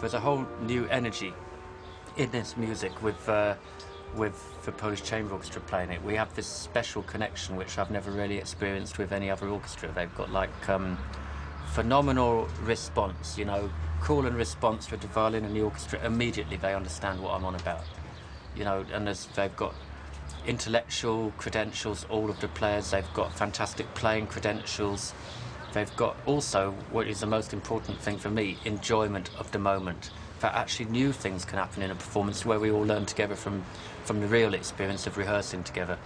There's a whole new energy in this music with the Polish Chamber Orchestra playing it. We have this special connection which I've never really experienced with any other orchestra. They've got like phenomenal response, you know, call and response with the violin and the orchestra. Immediately they understand what I'm on about, you know, and they've got intellectual credentials, all of the players. They've got fantastic playing credentials. They've got also, what is the most important thing for me, enjoyment of the moment. That actually new things can happen in a performance where we all learn together from the real experience of rehearsing together.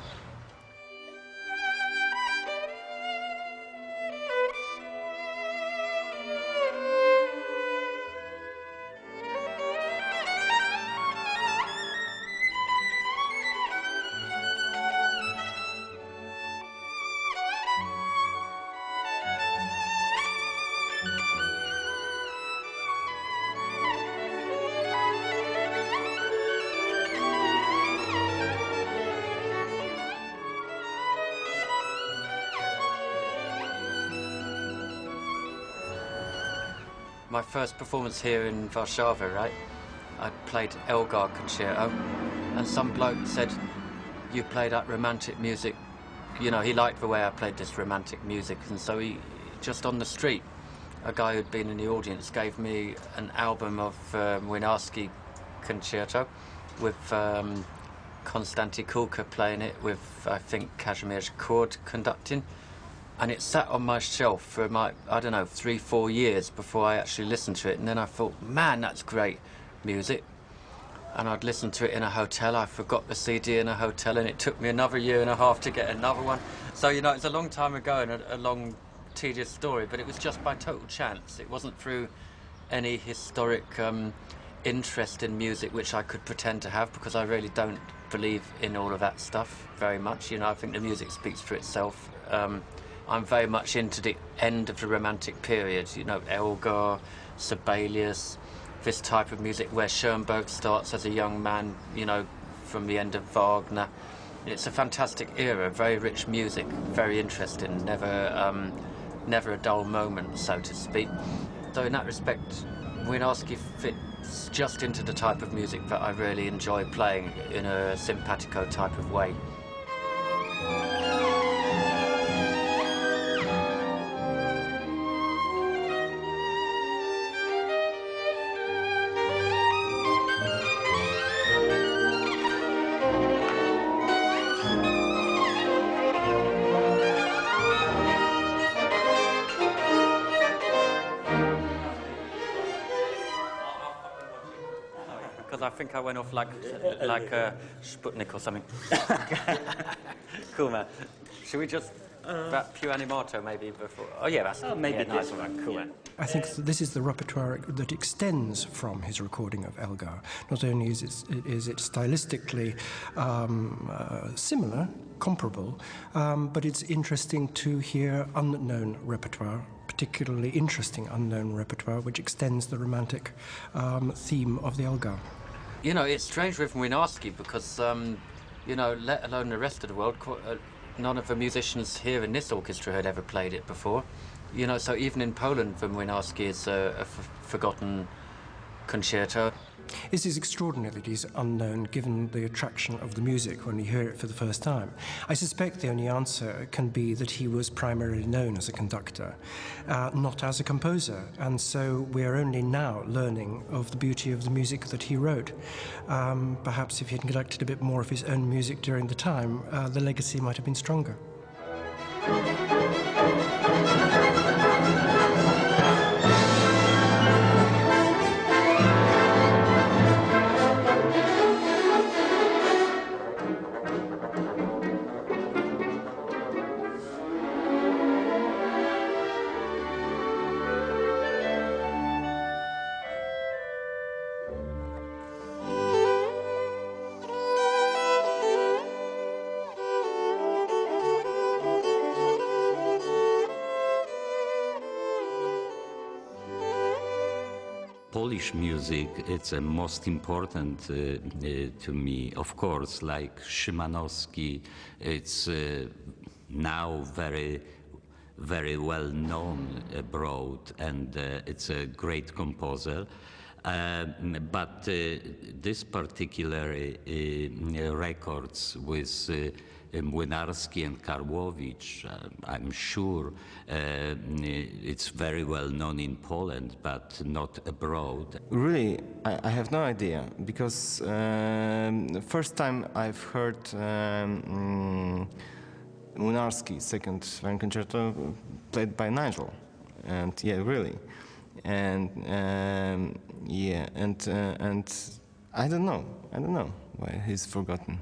My first performance here in Warszawa, right? I played Elgar Concerto, and some bloke said, "You play that romantic music." You know, he liked the way I played this romantic music, and so he, just on the street, a guy who'd been in the audience gave me an album of Winarski Concerto with Konstanty Kulka playing it with, I think, Kazimierz Kord conducting. And it sat on my shelf for I don't know, 3-4 years before I actually listened to it. And then I thought, man, that's great music. And I'd listened to it in a hotel. I forgot the CD in a hotel, and it took me another 1.5 years to get another one. So, you know, it's a long time ago and a long, tedious story, but it was just by total chance. It wasn't through any historic interest in music which I could pretend to have, because I really don't believe in all of that stuff very much. You know, I think the music speaks for itself. I'm very much into the end of the Romantic period, you know, Elgar, Sibelius, this type of music where Schoenberg starts as a young man, you know, from the end of Wagner. It's a fantastic era, very rich music, very interesting, never a dull moment, so to speak. So in that respect, Winarski fits just into the type of music that I really enjoy playing in a simpatico type of way. I think I went off like a Sputnik or something. Cool, man. Should we just that più animato maybe before? Oh yeah, that's maybe yeah, nice one. Cool, man. I think this is the repertoire that extends from his recording of Elgar. Not only is it stylistically similar, comparable, but it's interesting to hear unknown repertoire, particularly interesting unknown repertoire, which extends the romantic theme of the Elgar. You know, it's strange with Winarski because, you know, let alone the rest of the world, none of the musicians here in this orchestra had ever played it before. You know, so even in Poland, Winarski is a forgotten concerto. It is extraordinary that he's unknown, given the attraction of the music when you hear it for the first time. I suspect the only answer can be that he was primarily known as a conductor, not as a composer, and so we are only now learning of the beauty of the music that he wrote. Perhaps if he had conducted a bit more of his own music during the time, the legacy might have been stronger. Polish music, it's most important to me. Of course, like Szymanowski, it's now very well known abroad, and it's a great composer. But this particular records with Młynarski and Karłowicz, I'm sure it's very well known in Poland, but not abroad. Really, I have no idea, because the first time I've heard Młynarski second violin concerto played by Nigel, and yeah, really, and yeah, and I don't know why he's forgotten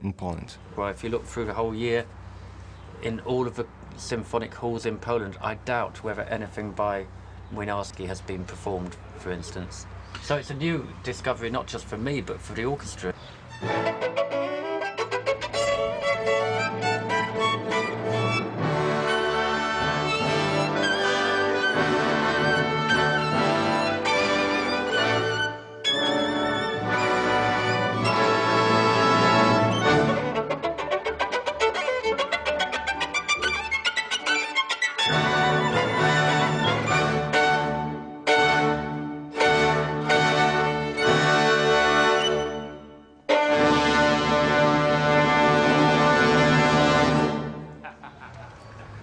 in Poland. Well, if you look through the whole year, in all of the symphonic halls in Poland, I doubt whether anything by Młynarski has been performed, for instance. So it's a new discovery, not just for me, but for the orchestra.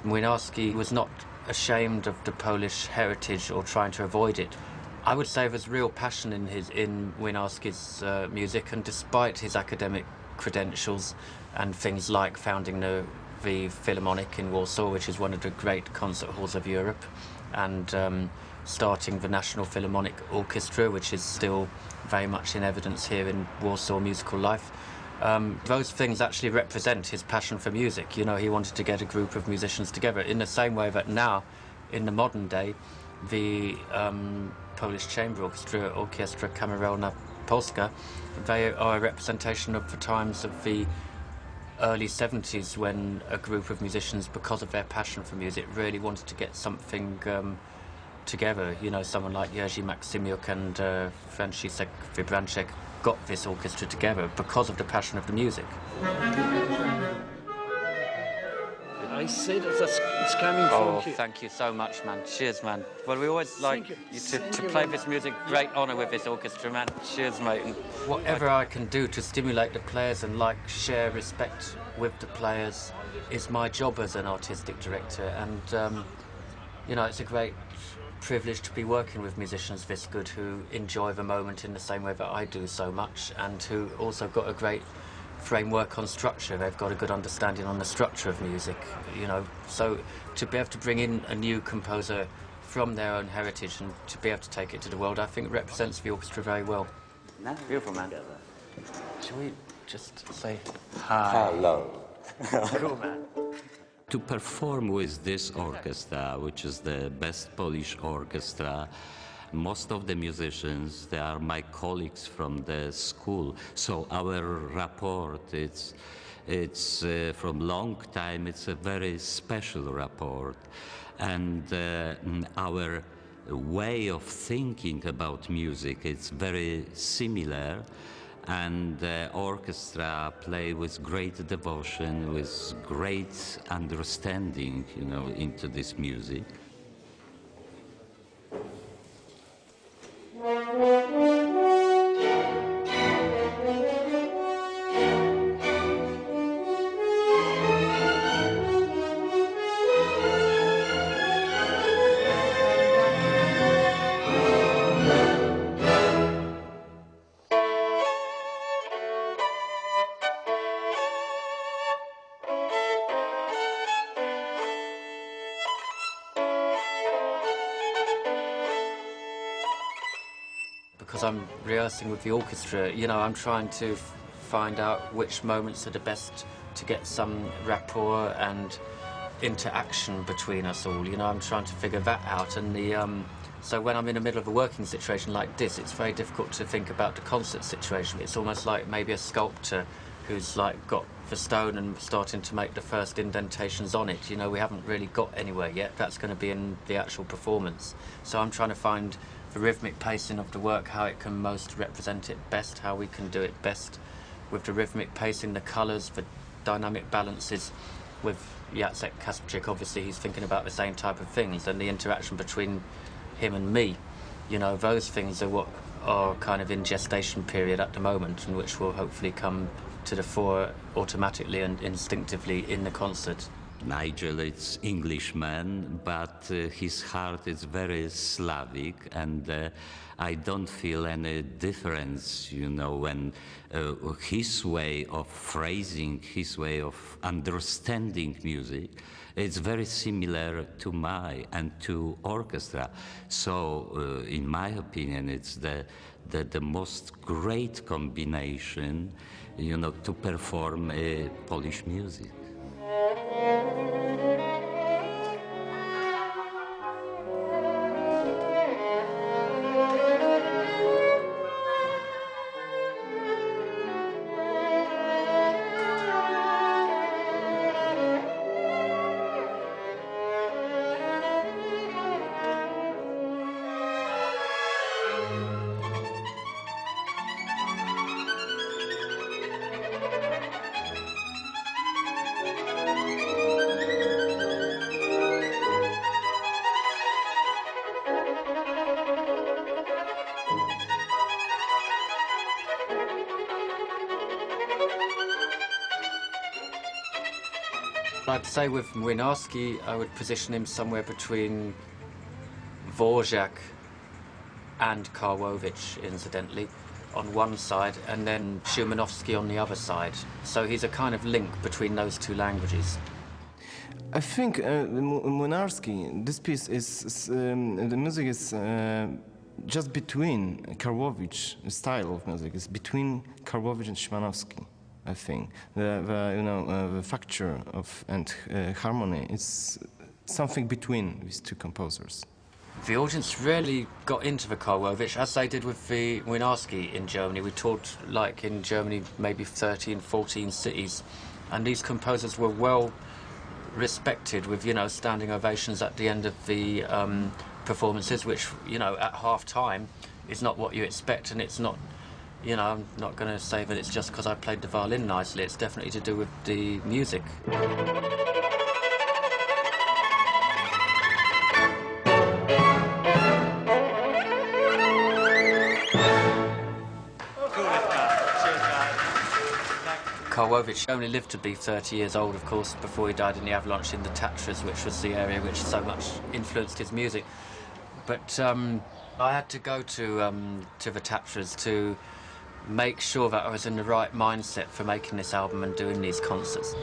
Młynarski was not ashamed of the Polish heritage or trying to avoid it. I would say there's real passion in Młynarski's music, and despite his academic credentials and things like founding the Philharmonic in Warsaw, which is one of the great concert halls of Europe, and starting the National Philharmonic Orchestra, which is still very much in evidence here in Warsaw musical life. Those things actually represent his passion for music. You know, he wanted to get a group of musicians together in the same way that now, in the modern day, the Polish Chamber Orchestra, Orkiestra Kameralna Polska, they are a representation of the times of the early 70s, when a group of musicians, because of their passion for music, really wanted to get something together. You know, someone like Jerzy Maksymiuk and Franciszek Wybranczek got this orchestra together because of the passion of the music. I said it's coming from here. Thank you so much, man. Cheers, man. Well, we always like you to play this music. Great honour with this orchestra, man. Cheers, mate. And whatever I can do to stimulate the players and share respect with the players is my job as an artistic director. And you know, it's a great privilege to be working with musicians this good, who enjoy the moment in the same way that I do so much, and who also got a great framework on structure. They've got a good understanding on the structure of music, you know. So to be able to bring in a new composer from their own heritage and to be able to take it to the world, I think represents the orchestra very well. Beautiful, man. Shall we just say hi? Hello. Cool, man. To perform with this orchestra, which is the best Polish orchestra, most of the musicians, they are my colleagues from the school. So our rapport, it's from long time, it's a very special rapport. And our way of thinking about music, it's very similar. And the orchestra play with great devotion, with great understanding, you know, into this music. Because I'm rehearsing with the orchestra, you know, I'm trying to find out which moments are the best to get some rapport and interaction between us all. You know, I'm trying to figure that out. And so when I'm in the middle of a working situation like this, it's very difficult to think about the concert situation. It's almost like maybe a sculptor who's got the stone and starting to make the first indentations on it. You know, we haven't really got anywhere yet. That's going to be in the actual performance. So I'm trying to find the rhythmic pacing of the work, how it can most represent it best, how we can do it best with the rhythmic pacing, the colours, the dynamic balances. With Jacek Kasprzak, obviously he's thinking about the same type of things, and the interaction between him and me You know, those things are what are kind of in gestation period at the moment, and which will hopefully come to the fore automatically and instinctively in the concert. Nigel is Englishman, but his heart is very Slavic, and I don't feel any difference, you know, when his way of phrasing, his way of understanding music, it's very similar to my and to orchestra. So, in my opinion, it's the most great combination, you know, to perform Polish music. I'd say with Młynarski, I would position him somewhere between Dvorak and Karłowicz, incidentally, on one side, and then Szymanowski on the other side. So he's a kind of link between those two languages. I think Młynarski, this piece is, the music is just between Karłowicz, the style of music is between Karłowicz and Szymanowski. I think the factor of and harmony is something between these two composers. The audience really got into the Karłowicz, as they did with the Młynarski in Germany. We toured, like in Germany, maybe 13, 14 cities, and these composers were well respected with, you know, standing ovations at the end of the performances, which, you know, at half time is not what you expect, and it's not. You know, I'm not going to say that it's just because I played the violin nicely. It's definitely to do with the music. Karłowicz only lived to be 30 years old, of course, before he died in the avalanche in the Tatras, which was the area which so much influenced his music. But I had to go to the Tatras to make sure that I was in the right mindset for making this album and doing these concerts.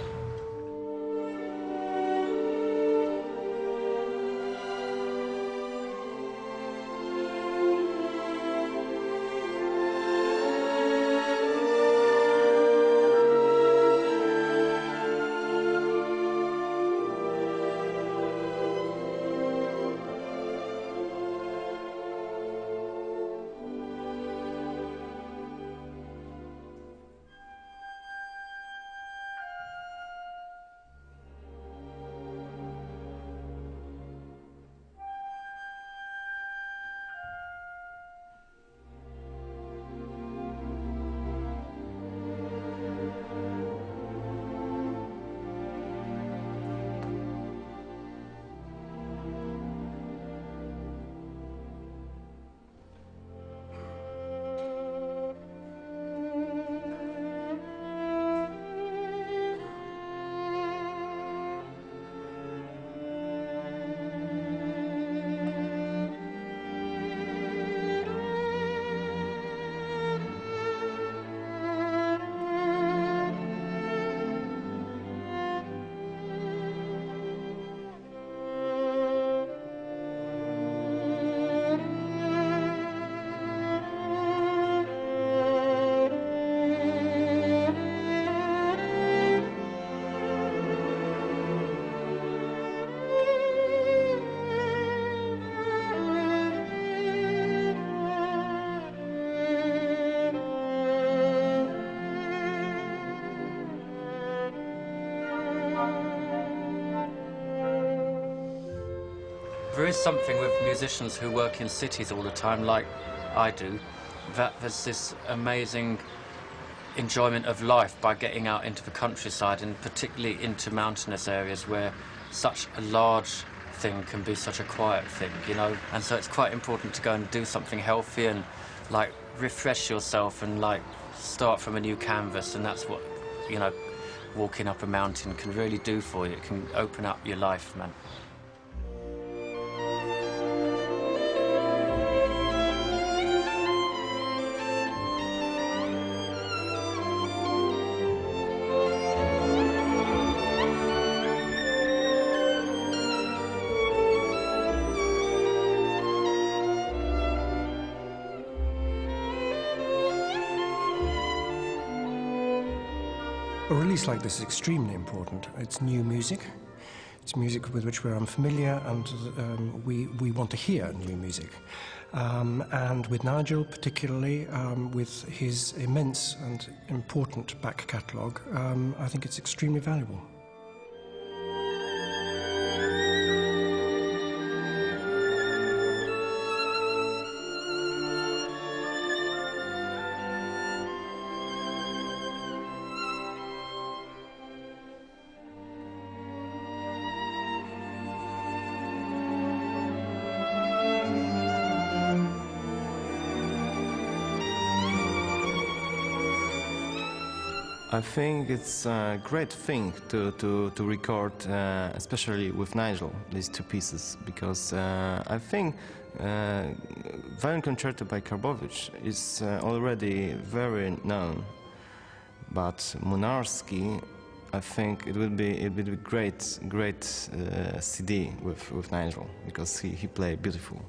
There is something with musicians who work in cities all the time, like I do, that there's this amazing enjoyment of life by getting out into the countryside, and particularly into mountainous areas where such a large thing can be such a quiet thing, you know? And so it's quite important to go and do something healthy and, like, refresh yourself and, like, start from a new canvas. And that's what, you know, walking up a mountain can really do for you. It can open up your life, man. A release like this is extremely important. It's new music. It's music with which we're unfamiliar, and we want to hear new music. And with Nigel particularly, with his immense and important back catalogue, I think it's extremely valuable. I think it's a great thing to record, especially with Nigel, these two pieces, because I think Violin Concerto by Karbowicz is already very known, but Młynarski, I think it would be great CD with Nigel, because he played beautiful.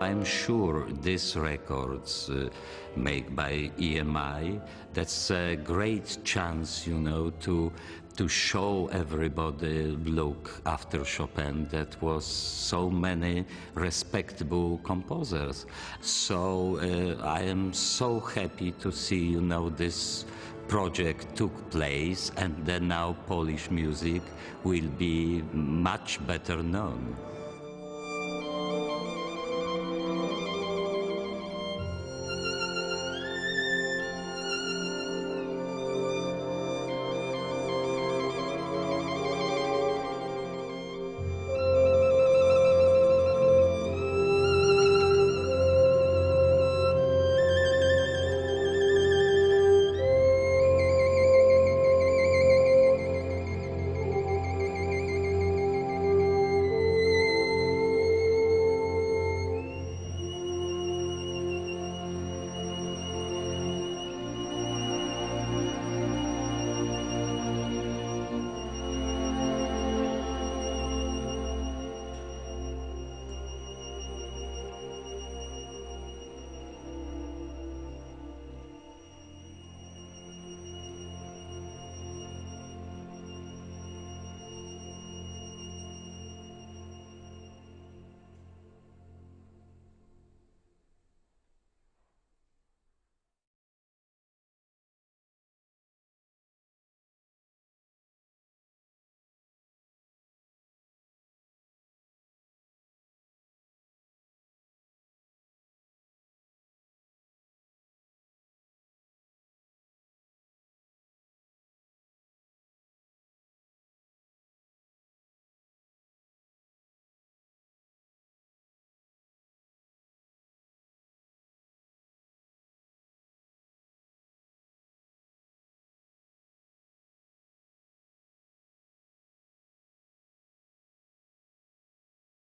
I'm sure these records made by EMI, that's a great chance, you know, to show everybody, look, after Chopin, that was so many respectable composers. So I am so happy to see, you know, this project took place, and then now Polish music will be much better known.